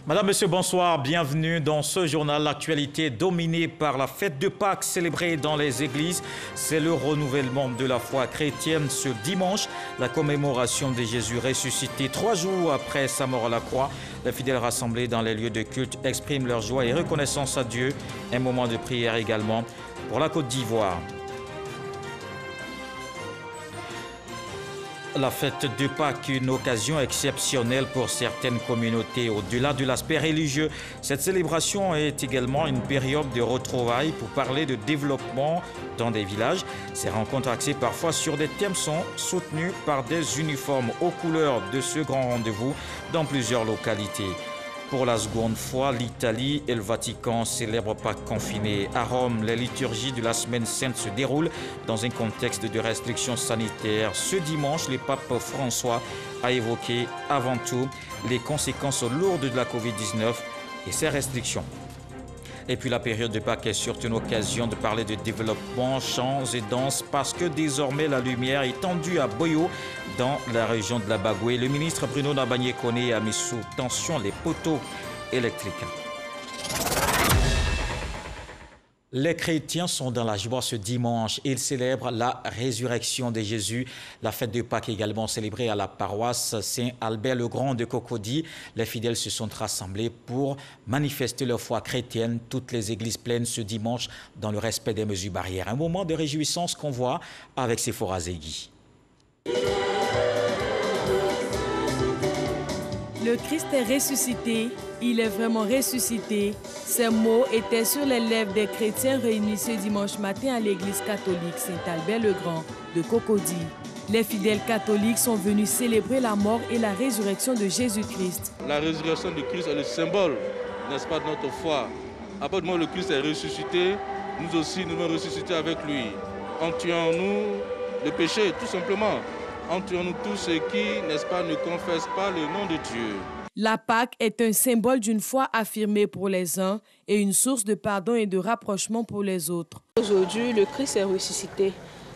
Madame, Monsieur, bonsoir. Bienvenue dans ce journal. L'actualité dominée par la fête de Pâques célébrée dans les églises. C'est le renouvellement de la foi chrétienne ce dimanche. La commémoration de Jésus ressuscité 3 jours après sa mort à la croix. Les fidèles rassemblés dans les lieux de culte expriment leur joie et reconnaissance à Dieu. Un moment de prière également pour la Côte d'Ivoire. La fête de Pâques, une occasion exceptionnelle pour certaines communautés. Au-delà de l'aspect religieux, cette célébration est également une période de retrouvailles pour parler de développement dans des villages. Ces rencontres axées parfois sur des thèmes sont soutenues par des uniformes aux couleurs de ce grand rendez-vous dans plusieurs localités. Pour la seconde fois, l'Italie et le Vatican célèbrent Pâques confinés. À Rome, les liturgies de la Semaine Sainte se déroulent dans un contexte de restrictions sanitaires. Ce dimanche, le pape François a évoqué avant tout les conséquences lourdes de la Covid-19 et ses restrictions. Et puis la période de Pâques est surtout une occasion de parler de développement, chants et danses parce que désormais la lumière est tendue à Boyo dans la région de la Bagoué. Le ministre Bruno Nabagné-Koné a mis sous tension les poteaux électriques. Les chrétiens sont dans la joie ce dimanche. Ils célèbrent la résurrection de Jésus. La fête de Pâques est également célébrée à la paroisse Saint-Albert-le-Grand de Cocody. Les fidèles se sont rassemblés pour manifester leur foi chrétienne. Toutes les églises pleines ce dimanche dans le respect des mesures barrières. Un moment de réjouissance qu'on voit avec Sephora Zegui. Le Christ est ressuscité, il est vraiment ressuscité. Ces mots étaient sur les lèvres des chrétiens réunis ce dimanche matin à l'église catholique Saint-Albert-le-Grand de Cocody. Les fidèles catholiques sont venus célébrer la mort et la résurrection de Jésus-Christ. La résurrection de Christ est le symbole, n'est-ce pas, de notre foi. À partir du moment où le Christ est ressuscité, nous aussi nous devons ressusciter avec lui. En tuant nous le péché, tout simplement. En tuant nous tous ceux qui, n'est-ce pas, ne confessent pas le nom de Dieu. La Pâque est un symbole d'une foi affirmée pour les uns et une source de pardon et de rapprochement pour les autres. Aujourd'hui, le Christ est ressuscité.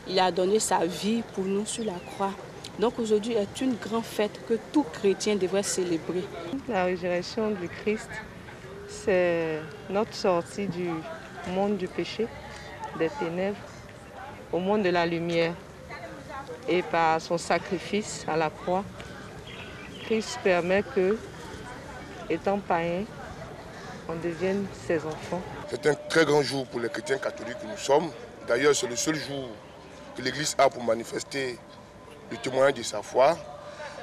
Il a donné sa vie pour nous sur la croix. Donc aujourd'hui est une grande fête que tout chrétien devrait célébrer. La résurrection du Christ, c'est notre sortie du monde du péché, des ténèbres, au monde de la lumière. Et par son sacrifice à la croix, Christ permet que, étant païens, on devienne ses enfants. C'est un très grand jour pour les chrétiens catholiques que nous sommes. D'ailleurs, c'est le seul jour que l'Église a pour manifester le témoignage de sa foi.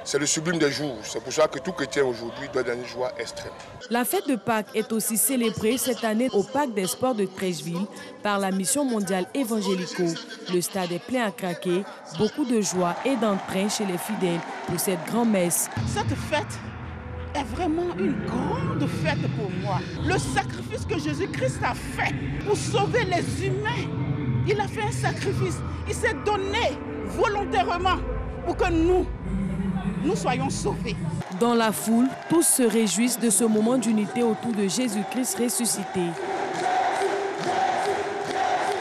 C'est le sublime des jours. C'est pour ça que tout chrétien aujourd'hui doit donner une joie extrême. La fête de Pâques est aussi célébrée cette année au Parc des Sports de Treichville par la Mission mondiale évangélico. Le stade est plein à craquer, beaucoup de joie et d'entrain chez les fidèles pour cette grand-messe. Cette fête est vraiment une grande fête pour moi. Le sacrifice que Jésus-Christ a fait pour sauver les humains, il a fait un sacrifice. Il s'est donné volontairement pour que nous soyons sauvés. Dans la foule, tous se réjouissent de ce moment d'unité autour de Jésus-Christ ressuscité.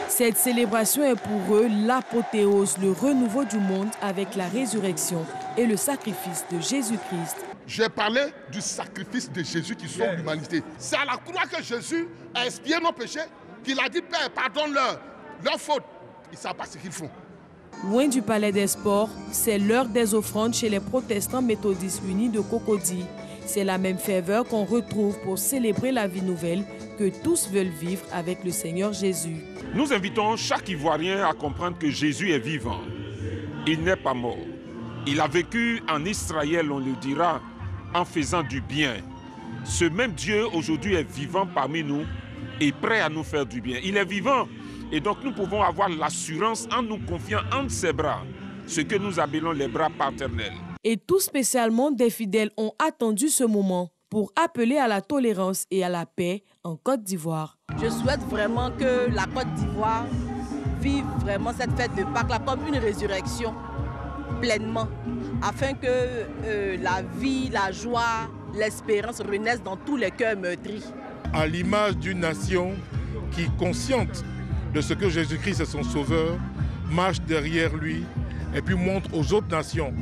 Cette célébration est pour eux l'apothéose, le renouveau du monde avec la résurrection et le sacrifice de Jésus-Christ. J'ai parlé du sacrifice de Jésus qui sauve l'humanité. C'est à la croix que Jésus a expié nos péchés, qu'il a dit, Père, pardonne-leur leurs fautes. Ils ne savent pas ce qu'ils font. Loin du palais des sports, c'est l'heure des offrandes chez les protestants méthodistes unis de Cocody. C'est la même ferveur qu'on retrouve pour célébrer la vie nouvelle que tous veulent vivre avec le Seigneur Jésus. Nous invitons chaque Ivoirien à comprendre que Jésus est vivant. Il n'est pas mort. Il a vécu en Israël, on le dira, en faisant du bien. Ce même Dieu aujourd'hui est vivant parmi nous et prêt à nous faire du bien. Il est vivant. Et donc nous pouvons avoir l'assurance en nous confiant entre ses bras, ce que nous appelons les bras paternels. Et tout spécialement, des fidèles ont attendu ce moment pour appeler à la tolérance et à la paix en Côte d'Ivoire. Je souhaite vraiment que la Côte d'Ivoire vive vraiment cette fête de Pâques là, comme une résurrection pleinement, afin que la vie, la joie, l'espérance renaissent dans tous les cœurs meurtris. À l'image d'une nation qui, consciente de ce que Jésus-Christ est son sauveur, marche derrière lui et puis montre aux autres nations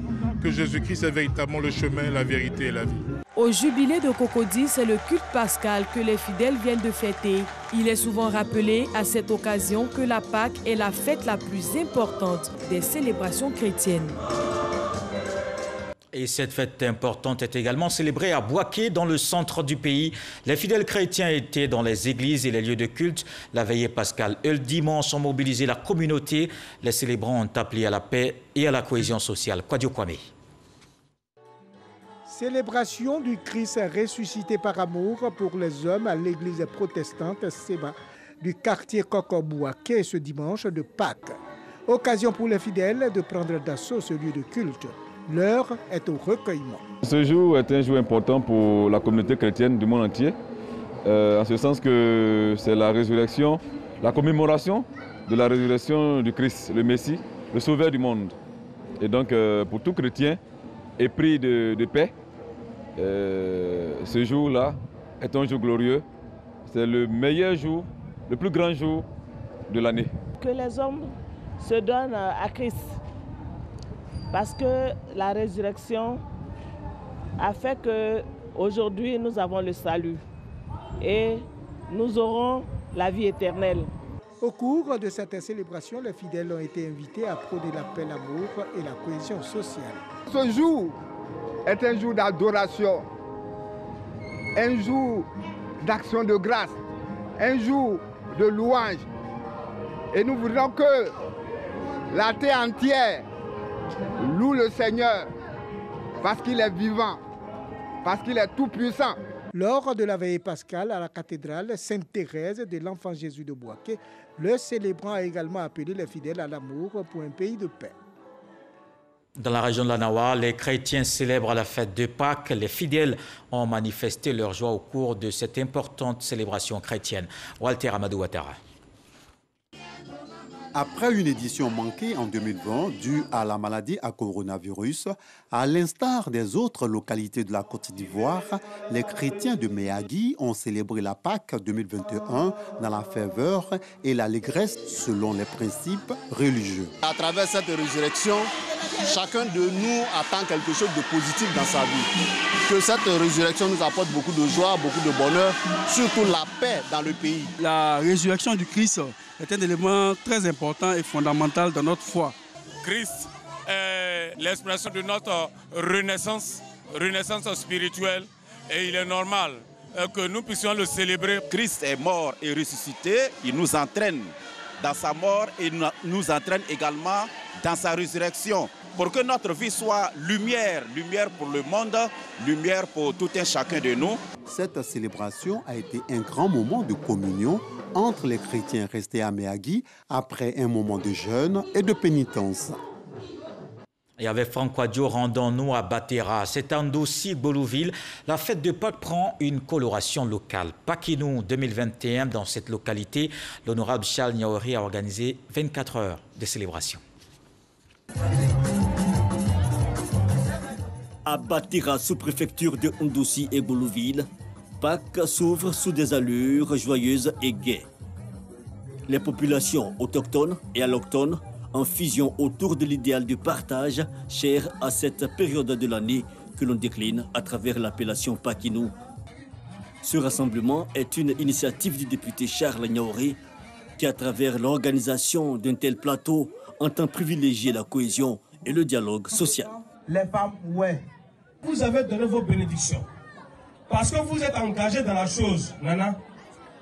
que Jésus-Christ est véritablement le chemin, la vérité et la vie. Au jubilé de Cocody, c'est le culte pascal que les fidèles viennent de fêter. Il est souvent rappelé à cette occasion que la Pâque est la fête la plus importante des célébrations chrétiennes. Et cette fête importante est également célébrée à Bouaké, dans le centre du pays. Les fidèles chrétiens étaient dans les églises et les lieux de culte. La veillée pascale et le dimanche ont mobilisé la communauté. Les célébrants ont appelé à la paix et à la cohésion sociale. Kwadio Kwame. Célébration du Christ ressuscité par amour pour les hommes à l'église protestante Seba du quartier Koko-Bouaké ce dimanche de Pâques. Occasion pour les fidèles de prendre d'assaut ce lieu de culte. L'heure est au recueillement. Ce jour est un jour important pour la communauté chrétienne du monde entier, en ce sens que c'est la résurrection, la commémoration de la résurrection du Christ, le Messie, le Sauveur du monde. Et donc pour tout chrétien épris de paix, ce jour-là est un jour glorieux. C'est le meilleur jour, le plus grand jour de l'année. Que les hommes se donnent à Christ. Parce que la résurrection a fait qu'aujourd'hui nous avons le salut et nous aurons la vie éternelle. Au cours de cette célébration, les fidèles ont été invités à prôner la paix, l'amour et la cohésion sociale. Ce jour est un jour d'adoration, un jour d'action de grâce, un jour de louange. Et nous voudrions que la terre entière loue le Seigneur parce qu'il est vivant, parce qu'il est tout puissant. Lors de la veillée pascale à la cathédrale Sainte-Thérèse de l'Enfant Jésus de Bouaké, le célébrant a également appelé les fidèles à l'amour pour un pays de paix. Dans la région de la Nawa, les chrétiens célèbrent la fête de Pâques. Les fidèles ont manifesté leur joie au cours de cette importante célébration chrétienne. Walter Amadou Ouattara. Après une édition manquée en 2020 due à la maladie à coronavirus, à l'instar des autres localités de la Côte d'Ivoire, les chrétiens de Méagui ont célébré la Pâque 2021 dans la ferveur et l'allégresse selon les principes religieux. À travers cette résurrection, chacun de nous attend quelque chose de positif dans sa vie. Que cette résurrection nous apporte beaucoup de joie, beaucoup de bonheur, surtout la paix dans le pays. La résurrection du Christ est un élément très important et fondamental dans notre foi. Christ est l'expression de notre renaissance spirituelle, et il est normal que nous puissions le célébrer. Christ est mort et ressuscité, il nous entraîne dans sa mort et nous entraîne également dans sa résurrection, pour que notre vie soit lumière, lumière pour le monde, lumière pour tout un chacun de nous. Cette célébration a été un grand moment de communion entre les chrétiens restés à Méagui après un moment de jeûne et de pénitence. Et avec Franck Kwadio, rendons-nous à Batera. C'est en Ndossi, Bolouville. La fête de Pâques prend une coloration locale. Pakinou 2021, dans cette localité, l'honorable Charles Niaori a organisé 24 heures de célébration. À Batera, sous-préfecture de Ndossi et Bolouville, Pâques s'ouvre sous des allures joyeuses et gaies. Les populations autochtones et allochtones en fusion autour de l'idéal du partage cher à cette période de l'année que l'on décline à travers l'appellation Pakinou. Ce rassemblement est une initiative du député Charles Niaori qui, à travers l'organisation d'un tel plateau, entend privilégier la cohésion et le dialogue social. Les femmes, ouais, vous avez donné vos bénédictions parce que vous êtes engagés dans la chose, Nana.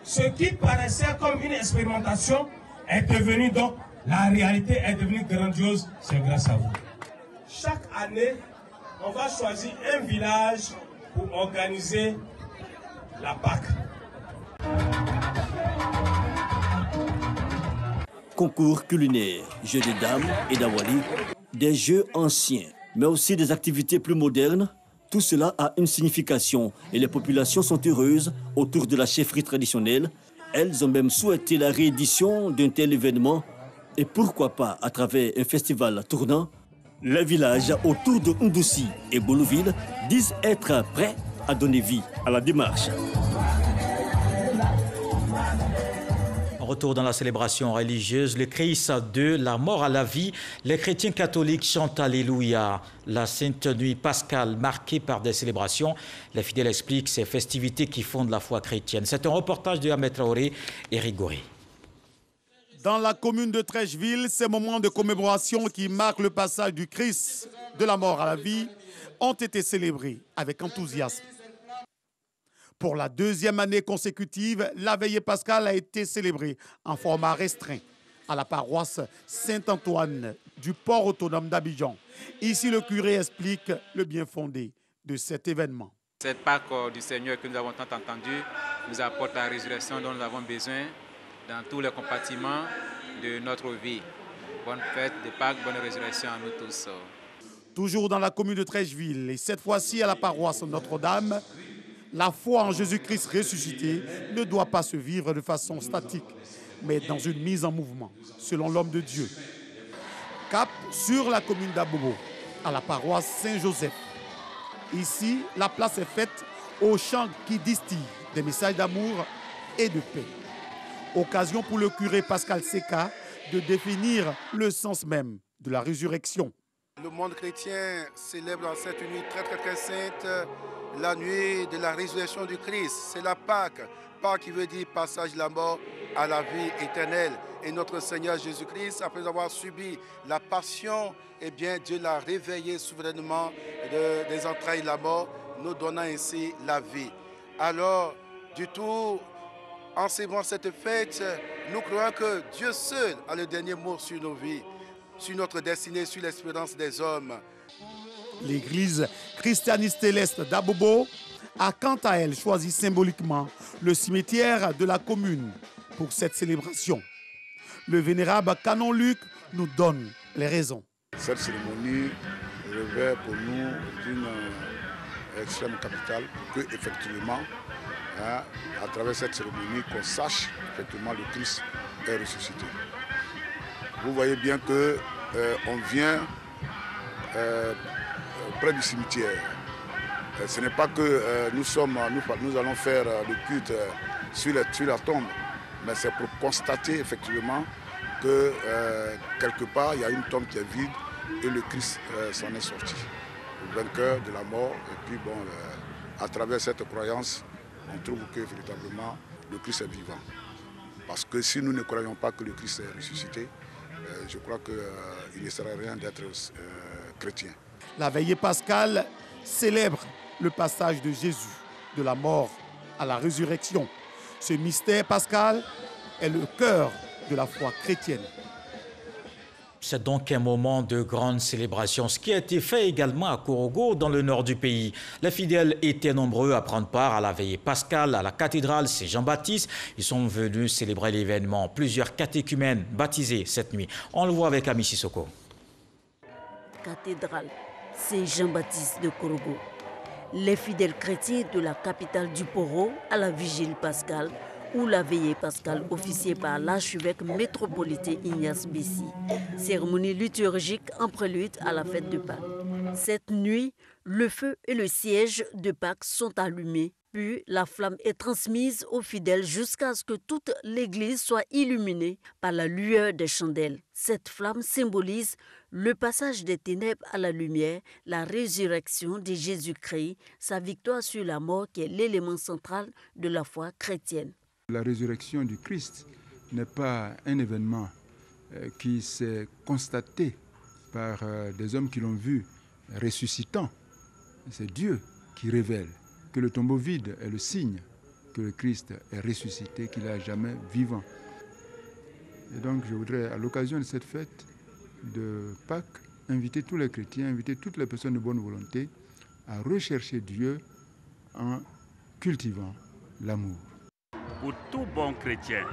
Ce qui paraissait comme une expérimentation est devenu donc la réalité, est devenue grandiose, c'est grâce à vous. Chaque année, on va choisir un village pour organiser la Pâque. Concours culinaire, jeux de dames et d'awali, des jeux anciens, mais aussi des activités plus modernes. Tout cela a une signification et les populations sont heureuses autour de la chefferie traditionnelle. Elles ont même souhaité la réédition d'un tel événement. Et pourquoi pas, à travers un festival tournant, les villages autour de Ndossi et Bolouville disent être prêts à donner vie à la démarche. Retour dans la célébration religieuse, le Christ de la mort à la vie. Les chrétiens catholiques chantent Alléluia. La Sainte Nuit pascale marquée par des célébrations. Les fidèles expliquent ces festivités qui fondent la foi chrétienne. C'est un reportage de Ahmed Traoré et Rigoré. Dans la commune de Trècheville, ces moments de commémoration qui marquent le passage du Christ de la mort à la vie ont été célébrés avec enthousiasme. Pour la deuxième année consécutive, la veillée pascale a été célébrée en format restreint à la paroisse Saint-Antoine du port autonome d'Abidjan. Ici, le curé explique le bien fondé de cet événement. Cette Pâque du Seigneur que nous avons tant entendu nous apporte la résurrection dont nous avons besoin dans tous les compartiments de notre vie. Bonne fête de Pâques, bonne résurrection à nous tous. Toujours dans la commune de Trècheville, et cette fois-ci à la paroisse Notre-Dame, la foi en Jésus-Christ ressuscité ne doit pas se vivre de façon statique, mais dans une mise en mouvement, selon l'homme de Dieu. Cap sur la commune d'Abobo, à la paroisse Saint-Joseph. Ici, la place est faite aux chants qui distillent des messages d'amour et de paix. Occasion pour le curé Pascal Seka de définir le sens même de la résurrection. Le monde chrétien célèbre en cette nuit très sainte la nuit de la résurrection du Christ. C'est la Pâque. Pâque qui veut dire passage de la mort à la vie éternelle. Et notre Seigneur Jésus-Christ, après avoir subi la passion, eh bien Dieu l'a réveillé souverainement des entrailles de la mort, nous donnant ainsi la vie. Alors, du tout, en célébrant cette fête, nous croyons que Dieu seul a le dernier mot sur nos vies, sur notre destinée, sur l'espérance des hommes. L'église christianiste céleste d'Abobo a quant à elle choisi symboliquement le cimetière de la commune pour cette célébration. Le vénérable Canon Luc nous donne les raisons. Cette cérémonie revêt pour nous d'une extrême capitale que effectivement, à travers cette cérémonie, qu'on sache effectivement le Christ est ressuscité. Vous voyez bien que on vient près du cimetière. Ce n'est pas que nous allons faire le culte sur la tombe, mais c'est pour constater effectivement que quelque part il y a une tombe qui est vide et le Christ s'en est sorti, le vainqueur de la mort. Et puis bon, à travers cette croyance, on trouve que véritablement le Christ est vivant. Parce que si nous ne croyons pas que le Christ est ressuscité, je crois qu'il ne sert à rien d'être chrétien. La veillée pascale célèbre le passage de Jésus, de la mort à la résurrection. Ce mystère pascal est le cœur de la foi chrétienne. C'est donc un moment de grande célébration, ce qui a été fait également à Korogo, dans le nord du pays. Les fidèles étaient nombreux à prendre part à la veillée pascale à la cathédrale Saint-Jean-Baptiste. Ils sont venus célébrer l'événement. Plusieurs catéchumènes baptisés cette nuit. On le voit avec Ami Sissoko. Cathédrale Saint-Jean-Baptiste de Korogo. Les fidèles chrétiens de la capitale du Poro à la vigile pascale ou la veillée pascale officiée par l'archevêque métropolitain Ignace Bessi. Cérémonie liturgique en prélude à la fête de Pâques. Cette nuit, le feu et le siège de Pâques sont allumés, puis la flamme est transmise aux fidèles jusqu'à ce que toute l'église soit illuminée par la lueur des chandelles. Cette flamme symbolise le passage des ténèbres à la lumière, la résurrection de Jésus-Christ, sa victoire sur la mort qui est l'élément central de la foi chrétienne. La résurrection du Christ n'est pas un événement qui s'est constaté par des hommes qui l'ont vu ressuscitant. C'est Dieu qui révèle que le tombeau vide est le signe que le Christ est ressuscité, qu'il est à jamais vivant. Et donc je voudrais, à l'occasion de cette fête de Pâques, inviter tous les chrétiens, inviter toutes les personnes de bonne volonté à rechercher Dieu en cultivant l'amour. Pour tout bon chrétien,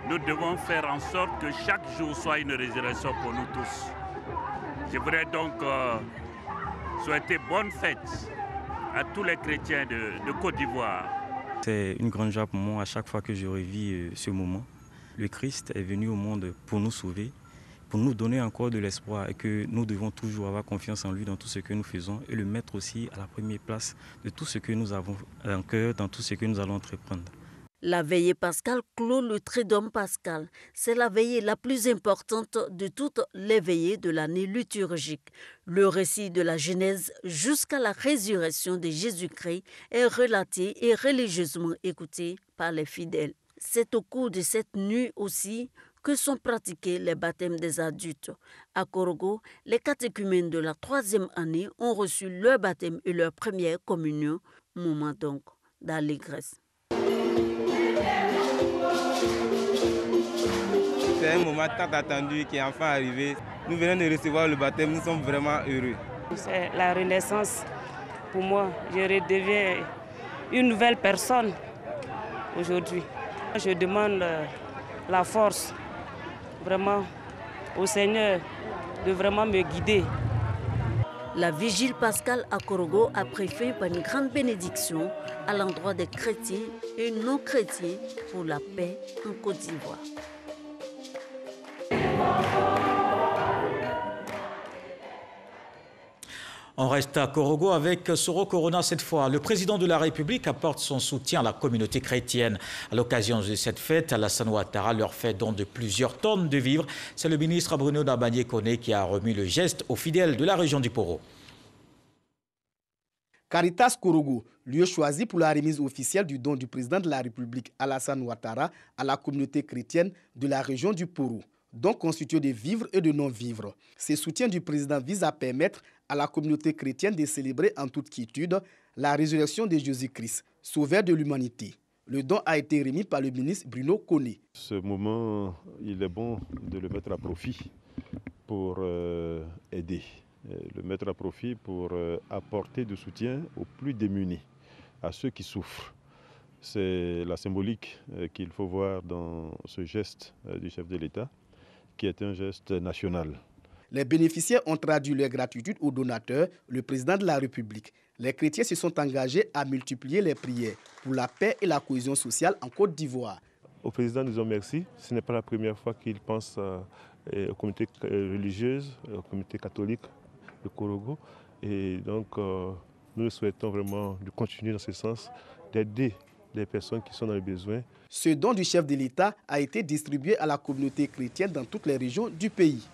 nous devons faire en sorte que chaque jour soit une résurrection pour nous tous. Je voudrais donc souhaiter bonne fête à tous les chrétiens de Côte d'Ivoire. C'est une grande joie pour moi à chaque fois que je revis ce moment. Le Christ est venu au monde pour nous sauver, pour nous donner encore de l'espoir et que nous devons toujours avoir confiance en lui dans tout ce que nous faisons et le mettre aussi à la première place de tout ce que nous avons en cœur, dans tout ce que nous allons entreprendre. La veillée pascale clôt le Triduum pascal. C'est la veillée la plus importante de toutes les veillées de l'année liturgique. Le récit de la Genèse jusqu'à la résurrection de Jésus-Christ est relaté et religieusement écouté par les fidèles. C'est au cours de cette nuit aussi que sont pratiqués les baptêmes des adultes. À Korogo, les catéchumènes de la 3e année ont reçu leur baptême et leur première communion, moment donc d'allégresse. C'est un moment tant attendu qui est enfin arrivé. Nous venons de recevoir le baptême, nous sommes vraiment heureux. C'est la renaissance pour moi. Je redeviens une nouvelle personne aujourd'hui. Je demande la force vraiment au Seigneur de vraiment me guider. La vigile pascale à Korogo a pris fin par une grande bénédiction à l'endroit des chrétiens et non chrétiens pour la paix en Côte d'Ivoire. On reste à Korogo avec Soro Corona cette fois. Le président de la République apporte son soutien à la communauté chrétienne. À l'occasion de cette fête, Alassane Ouattara leur fait don de plusieurs tonnes de vivres. C'est le ministre Bruno Dabagné-Koné qui a remis le geste aux fidèles de la région du Poro. Caritas Korogo, lieu choisi pour la remise officielle du don du président de la République Alassane Ouattara à la communauté chrétienne de la région du Poro, don constitué de vivres et de non-vivres. Ce soutien du président vise à permettre à la communauté chrétienne de célébrer en toute quiétude la résurrection de Jésus-Christ, sauveur de l'humanité. Le don a été remis par le ministre Bruno Koné. Ce moment, il est bon de le mettre à profit pour aider, le mettre à profit pour apporter du soutien aux plus démunis, à ceux qui souffrent. C'est la symbolique qu'il faut voir dans ce geste du chef de l'État, qui est un geste national. Les bénéficiaires ont traduit leur gratitude au donateur, le président de la République. Les chrétiens se sont engagés à multiplier les prières pour la paix et la cohésion sociale en Côte d'Ivoire. Au président, nous disons merci. Ce n'est pas la première fois qu'il pense aux communautés religieuses, aux communautés catholiques de Korogo. Et donc, nous souhaitons vraiment de continuer dans ce sens, d'aider les personnes qui sont dans le besoin. Ce don du chef de l'État a été distribué à la communauté chrétienne dans toutes les régions du pays.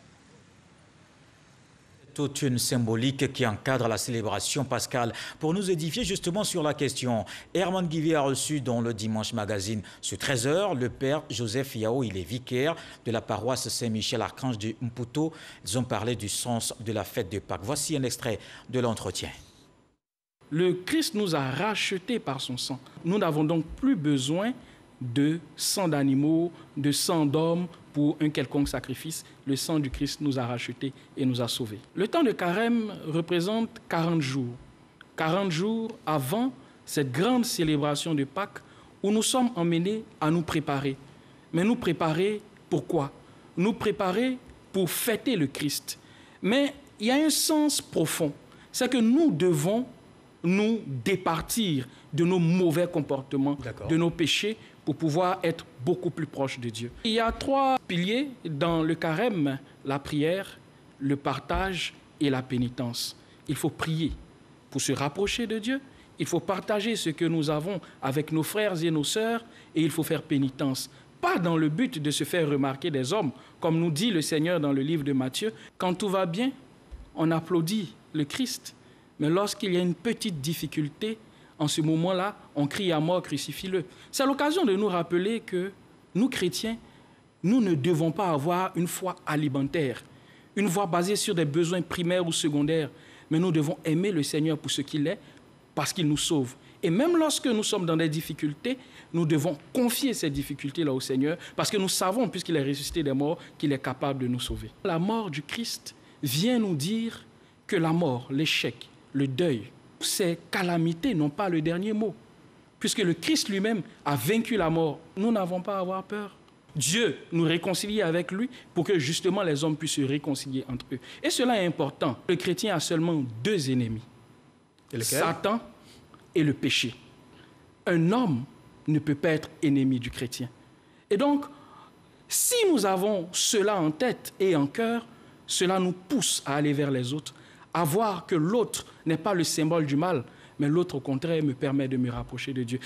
Toute une symbolique qui encadre la célébration pascale. Pour nous édifier justement sur la question, Herman Guivier a reçu dans le Dimanche Magazine ce 13h le père Joseph Yao, il est vicaire de la paroisse Saint-Michel-Archange de Mputo. Ils ont parlé du sens de la fête de Pâques. Voici un extrait de l'entretien. Le Christ nous a rachetés par son sang. Nous n'avons donc plus besoin de sang d'animaux, de sang d'hommes pour un quelconque sacrifice. Le sang du Christ nous a rachetés et nous a sauvés. Le temps de carême représente 40 jours. 40 jours avant cette grande célébration de Pâques où nous sommes emmenés à nous préparer. Mais nous préparer pourquoi? Nous préparer pour fêter le Christ. Mais il y a un sens profond. C'est que nous devons nous départir de nos mauvais comportements, de nos péchés, pour pouvoir être beaucoup plus proche de Dieu. Il y a 3 piliers dans le carême, la prière, le partage et la pénitence. Il faut prier pour se rapprocher de Dieu, il faut partager ce que nous avons avec nos frères et nos sœurs, et il faut faire pénitence. Pas dans le but de se faire remarquer des hommes, comme nous dit le Seigneur dans le livre de Matthieu. Quand tout va bien, on applaudit le Christ. Mais lorsqu'il y a une petite difficulté, en ce moment-là, on crie à mort, crucifie-le. C'est l'occasion de nous rappeler que nous, chrétiens, nous ne devons pas avoir une foi alimentaire, une foi basée sur des besoins primaires ou secondaires, mais nous devons aimer le Seigneur pour ce qu'il est, parce qu'il nous sauve. Et même lorsque nous sommes dans des difficultés, nous devons confier ces difficultés-là au Seigneur, parce que nous savons, puisqu'il est ressuscité des morts, qu'il est capable de nous sauver. La mort du Christ vient nous dire que la mort, l'échec, le deuil, ces calamités n'ont pas le dernier mot. Puisque le Christ lui-même a vaincu la mort, nous n'avons pas à avoir peur. Dieu nous réconcilie avec lui pour que justement les hommes puissent se réconcilier entre eux. Et cela est important. Le chrétien a seulement 2 ennemis. Satan et le péché. Un homme ne peut pas être ennemi du chrétien. Et donc, si nous avons cela en tête et en cœur, cela nous pousse à aller vers les autres, à voir que l'autre n'est pas le symbole du mal, mais l'autre, au contraire, me permet de me rapprocher de Dieu.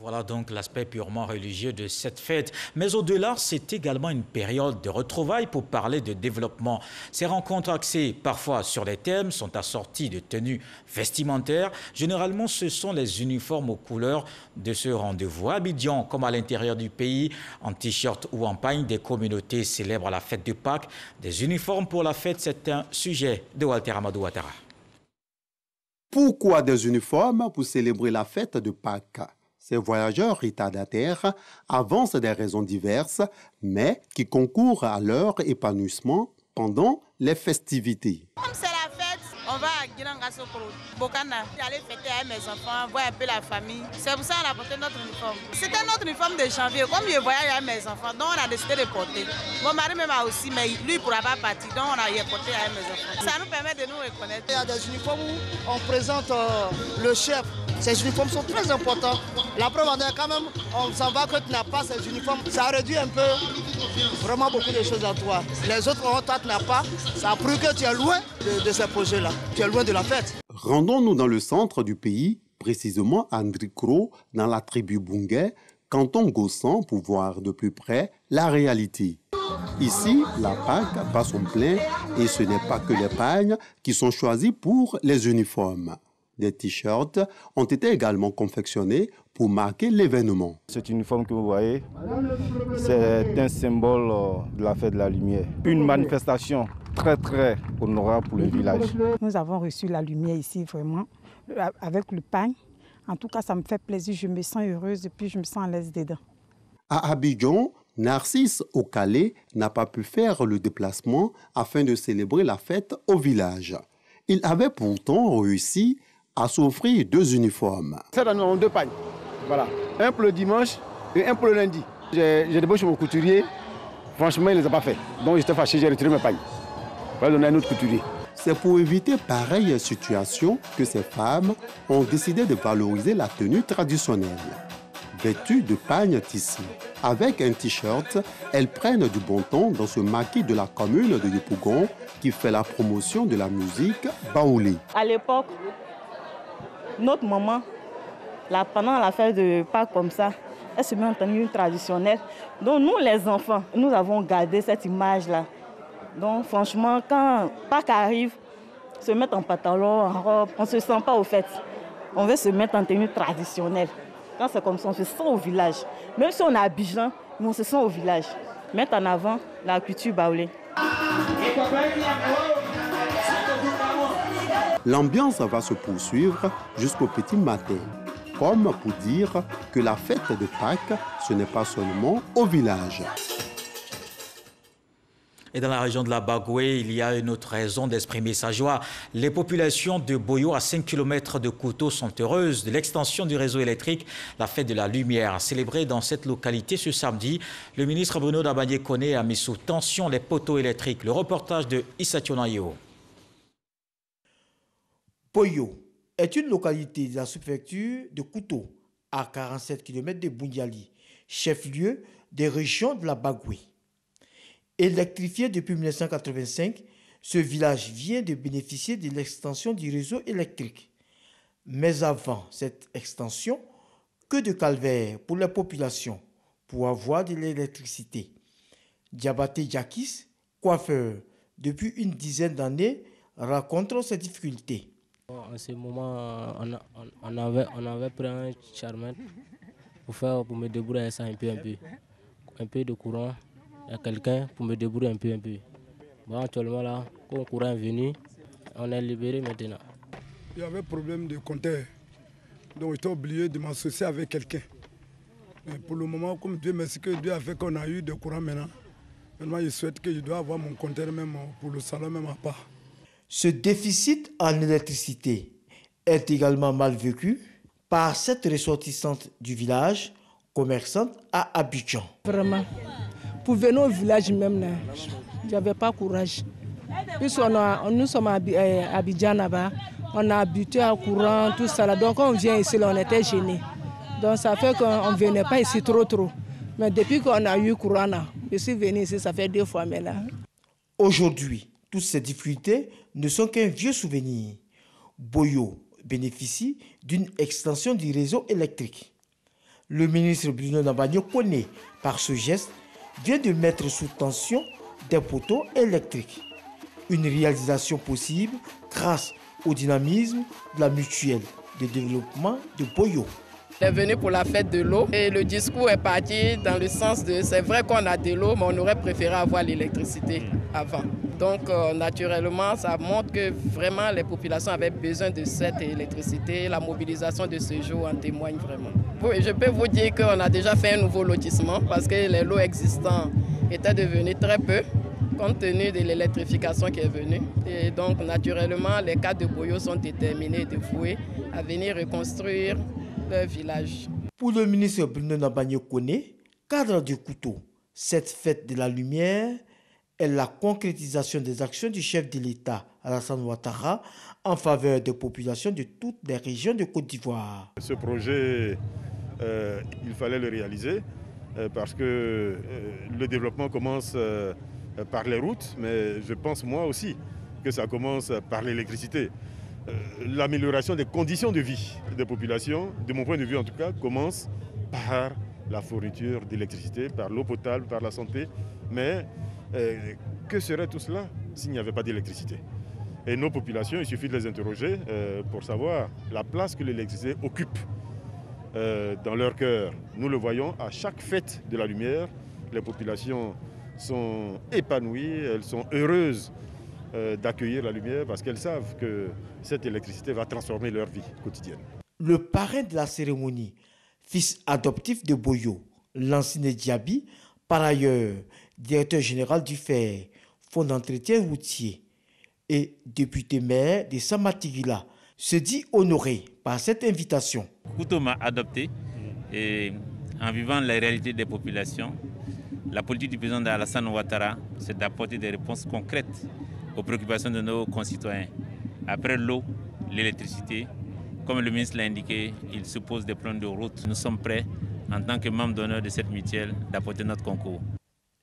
Voilà donc l'aspect purement religieux de cette fête. Mais au-delà, c'est également une période de retrouvailles pour parler de développement. Ces rencontres axées parfois sur les thèmes sont assorties de tenues vestimentaires. Généralement, ce sont les uniformes aux couleurs de ce rendez-vous. À Abidjan, comme à l'intérieur du pays, en t-shirt ou en pagne, des communautés célèbrent la fête de Pâques. Des uniformes pour la fête, c'est un sujet de Walter Amadou Ouattara. Pourquoi des uniformes pour célébrer la fête de Pâques? Ces voyageurs retardataires avancent des raisons diverses, mais qui concourent à leur épanouissement pendant les festivités. Comme c'est la fête, on va à Guinangasso pour Bokana. J'allais fêter avec mes enfants, voir un peu la famille. C'est pour ça qu'on a porté notre uniforme. C'était notre uniforme de janvier. Comme je voyage avec mes enfants, donc on a décidé de porter. Mon mari même a aussi, mais lui ne pourra pas partir, donc on a porté avec mes enfants. Ça nous permet de nous reconnaître. Il y a des uniformes où on présente le chef. Ces uniformes sont très importants. La preuve en est quand même, on s'en va que tu n'as pas ces uniformes. Ça réduit un peu vraiment beaucoup de choses à toi. Les autres, toi, tu n'as pas. Ça prouve que tu es loin de ces projets-là. Tu es loin de la fête. Rendons-nous dans le centre du pays, précisément à Ndrikro, dans la tribu Bungé, canton Gossan, pour voir de plus près la réalité. Ici, la Pâque bat son plein et ce n'est pas que les pagnes qui sont choisis pour les uniformes. Des t-shirts ont été également confectionnés pour marquer l'événement. Cet uniforme que vous voyez, c'est un symbole de la fête de la lumière. Une manifestation très honorable pour le village. Nous avons reçu la lumière ici vraiment, avec le pain. En tout cas, ça me fait plaisir, je me sens heureuse et puis je me sens à l'aise dedans. À Abidjan, Narcisse Okale n'a pas pu faire le déplacement afin de célébrer la fête au village. Il avait pourtant réussi à s'offrir 2 uniformes. Cette année, nous avons 2 pagnes. Voilà. Un pour le dimanche et un pour le lundi. J'ai débauché mon couturier. Franchement, il ne les a pas fait. Donc, j'étais fâché, j'ai retiré mes pagnes. Je vais donner à un autre couturier. C'est pour éviter pareille situation que ces femmes ont décidé de valoriser la tenue traditionnelle. Vêtues de pagnes tissées, avec un t-shirt, elles prennent du bon ton dans ce maquis de la commune de Yopougon qui fait la promotion de la musique baoulé. À l'époque, notre maman, pendant la fête de Pâques comme ça, elle se met en tenue traditionnelle. Donc nous, les enfants, nous avons gardé cette image-là. Donc franchement, quand Pâques arrive, se mettre en pantalon, en robe, on ne se sent pas au fait. On veut se mettre en tenue traditionnelle. Quand c'est comme ça, on se sent au village. Même si on est à Abidjan, on se sent au village. Mettre en avant la culture baoulé. L'ambiance va se poursuivre jusqu'au petit matin, comme pour dire que la fête de Pâques, ce n'est pas seulement au village. Et dans la région de la Bagoué, il y a une autre raison d'exprimer sa joie. Les populations de Boyo, à 5 km de Kouto, sont heureuses de l'extension du réseau électrique. La fête de la lumière, célébrée dans cette localité ce samedi. Le ministre Bruno Dabanye-Koné a mis sous tension les poteaux électriques. Le reportage de Issa Tionayo. Boyo est une localité de la sous-préfecture de Kouto, à 47 km de Bundiali, chef-lieu des régions de la Bagoué. Électrifié depuis 1985, ce village vient de bénéficier de l'extension du réseau électrique. Mais avant cette extension, que de calvaire pour la population pour avoir de l'électricité. Diabaté Jakis, coiffeur, depuis une dizaine d'années, raconte ses difficultés. En ce moment, on avait pris un charmant pour me débrouiller ça un peu de courant. Il y a quelqu'un pour me débrouiller un peu. Bon, actuellement là, quand le courant est venu, on est libéré maintenant. Il y avait un problème de compteur, donc j'étais obligé de m'associer avec quelqu'un. Mais pour le moment, comme Dieu merci que Dieu a fait qu'on a eu de courant maintenant, je souhaite que je dois avoir mon compteur même pour le salon même à part. Ce déficit en électricité est également mal vécu par cette ressortissante du village, commerçante à Abidjan. Vraiment, pour venir au village même, je n'avais pas courage. Puisque nous sommes à Abidjan là-bas, on a habitué au courant, tout ça. Donc quand on vient ici, là, on était gênés. Donc ça fait qu'on ne venait pas ici trop. Mais depuis qu'on a eu courant, là, je suis venu ici, ça fait 2 fois maintenant. Aujourd'hui, toutes ces difficultés ne sont qu'un vieux souvenir. Boyo bénéficie d'une extension du réseau électrique. Le ministre Bruno Nabagno Koné, par ce geste, vient de mettre sous tension des poteaux électriques. Une réalisation possible grâce au dynamisme de la mutuelle de développement de Boyo. Il est venu pour la fête de l'eau et le discours est parti dans le sens de c'est vrai qu'on a de l'eau mais on aurait préféré avoir l'électricité avant. Donc naturellement ça montre que vraiment les populations avaient besoin de cette électricité. La mobilisation de ce jour en témoigne vraiment. Oui, je peux vous dire qu'on a déjà fait un nouveau lotissement parce que les lots existants étaient devenus très peu compte tenu de l'électrification qui est venue. Et donc naturellement les cadres de Boyo sont déterminés de Foué à venir reconstruire leur village. Pour le ministre Bruno Nabagno Koné, cadre du couteau, cette fête de la lumière est la concrétisation des actions du chef de l'État, Alassane Ouattara, en faveur des populations de toutes les régions de Côte d'Ivoire. Ce projet, il fallait le réaliser parce que le développement commence par les routes, mais je pense moi aussi que ça commence par l'électricité. L'amélioration des conditions de vie des populations, de mon point de vue en tout cas, commence par la fourniture d'électricité, par l'eau potable, par la santé. Mais que serait tout cela s'il n'y avait pas d'électricité? Et nos populations, il suffit de les interroger pour savoir la place que l'électricité occupe dans leur cœur. Nous le voyons à chaque fête de la lumière, les populations sont épanouies, elles sont heureuses d'accueillir la lumière parce qu'elles savent que cette électricité va transformer leur vie quotidienne. Le parrain de la cérémonie, fils adoptif de Boyo, Lansine Diaby, par ailleurs directeur général du FER, Fonds d'entretien routier, et député maire de Samatigila, se dit honoré par cette invitation. Kouto m'a adopté et en vivant la réalité des populations, la politique du président Alassane Ouattara, c'est d'apporter des réponses concrètes aux préoccupations de nos concitoyens. Après l'eau, l'électricité, comme le ministre l'a indiqué, il se pose des problèmes de route. Nous sommes prêts, en tant que membres d'honneur de cette mutuelle, d'apporter notre concours.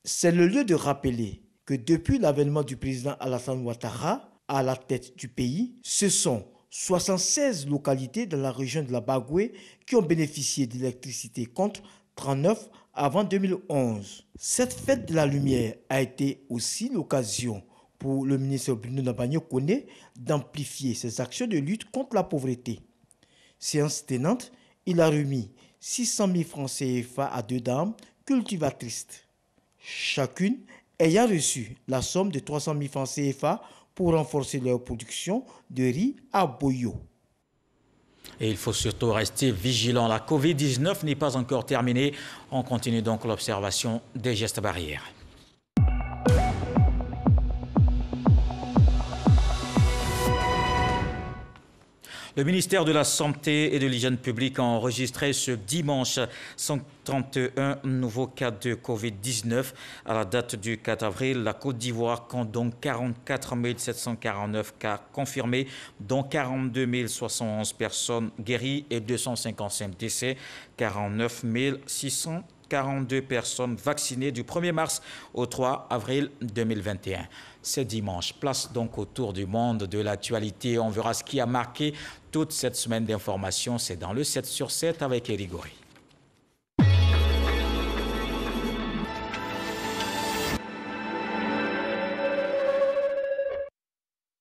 C'est le lieu de rappeler que depuis l'avènement du président Alassane Ouattara à la tête du pays, ce sont 76 localités dans la région de la Bagoué qui ont bénéficié d'électricité contre 39 avant 2011. Cette fête de la lumière a été aussi l'occasion pour le ministre Bruno Nabagno Koné d'amplifier ses actions de lutte contre la pauvreté. Séance tenante, il a remis 600 000 francs CFA à 2 dames cultivatrices, chacune ayant reçu la somme de 300 000 francs CFA pour renforcer leur production de riz à Boyo. Et il faut surtout rester vigilant. La Covid-19 n'est pas encore terminée. On continue donc l'observation des gestes barrières. Le ministère de la Santé et de l'Hygiène publique a enregistré ce dimanche 131 nouveaux cas de Covid-19. À la date du 4 avril, la Côte d'Ivoire compte donc 44 749 cas confirmés, dont 42 071 personnes guéries et 255 décès, 49 642 personnes vaccinées du 1er mars au 3 avril 2021. C'est dimanche. Place donc au tour du monde de l'actualité. On verra ce qui a marqué toute cette semaine d'information. C'est dans le 7 sur 7 avec Éric Gorry.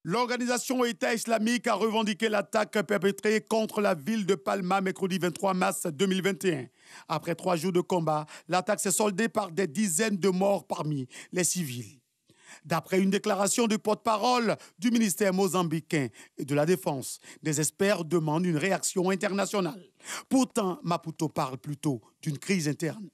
L'organisation État islamique a revendiqué l'attaque perpétrée contre la ville de Palma mercredi 23 mars 2021. Après 3 jours de combat, l'attaque s'est soldée par des dizaines de morts parmi les civils. D'après une déclaration du porte-parole du ministère mozambicain et de la Défense, des experts demandent une réaction internationale. Pourtant, Maputo parle plutôt d'une crise interne.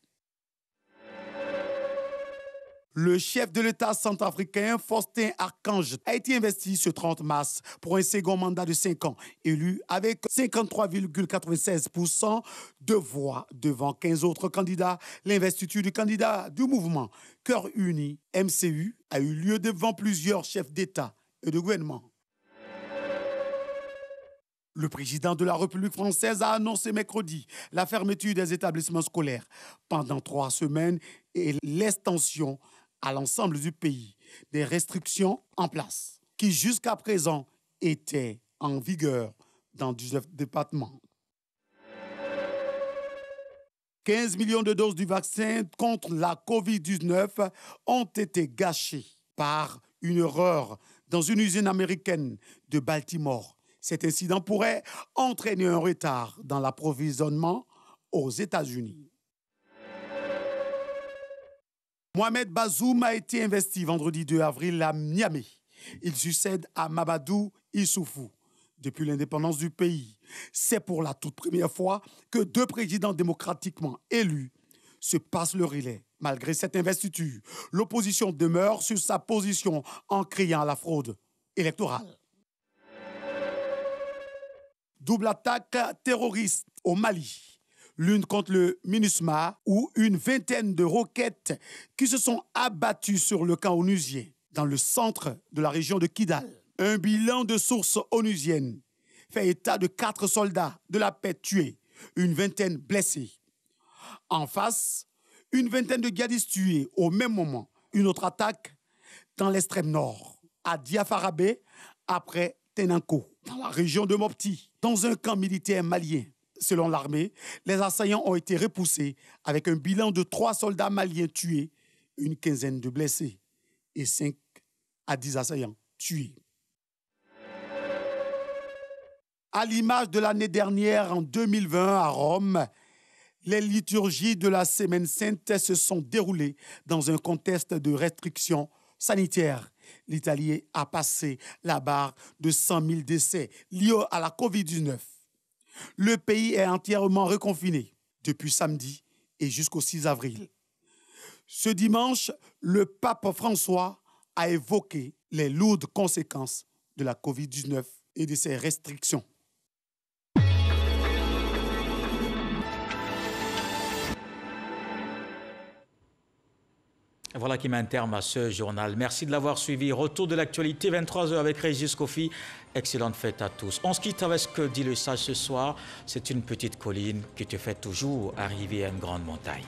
Le chef de l'État centrafricain, Faustin Archange, a été investi ce 30 mars pour un second mandat de 5 ans, élu avec 53,96% de voix devant 15 autres candidats. L'investiture du candidat du mouvement Cœur Uni, MCU, a eu lieu devant plusieurs chefs d'État et de gouvernement. Le président de la République française a annoncé mercredi la fermeture des établissements scolaires pendant 3 semaines et l'extension à l'ensemble du pays des restrictions en place qui jusqu'à présent étaient en vigueur dans 19 départements. 15 millions de doses du vaccin contre la Covid-19 ont été gâchées par une erreur dans une usine américaine de Baltimore. Cet incident pourrait entraîner un retard dans l'approvisionnement aux États-Unis. Mohamed Bazoum a été investi vendredi 2 avril à Niamey. Il succède à Mamadou Issoufou. Depuis l'indépendance du pays, c'est pour la toute première fois que 2 présidents démocratiquement élus se passent le relais. Malgré cette investiture, l'opposition demeure sur sa position en criant à la fraude électorale. Double attaque terroriste au Mali. L'une contre le MINUSMA, où une vingtaine de roquettes qui se sont abattues sur le camp onusien, dans le centre de la région de Kidal. Un bilan de sources onusiennes fait état de 4 soldats de la paix tués, une vingtaine blessés. En face, une vingtaine de djihadistes tués. Au même moment, une autre attaque dans l'extrême nord, à Diafarabé, après Tenanko, dans la région de Mopti, dans un camp militaire malien. Selon l'armée, les assaillants ont été repoussés avec un bilan de 3 soldats maliens tués, une quinzaine de blessés et 5 à 10 assaillants tués. À l'image de l'année dernière, en 2020, à Rome, les liturgies de la Semaine Sainte se sont déroulées dans un contexte de restrictions sanitaires. L'Italie a passé la barre de 100 000 décès liés à la Covid-19. Le pays est entièrement reconfiné depuis samedi et jusqu'au 6 avril. Ce dimanche, le pape François a évoqué les lourdes conséquences de la Covid-19 et de ses restrictions. Voilà qui met un terme à ce journal. Merci de l'avoir suivi. Retour de l'actualité, 23h avec Régis Kofi. Excellente fête à tous. On se quitte avec ce que dit le sage ce soir. C'est une petite colline qui te fait toujours arriver à une grande montagne.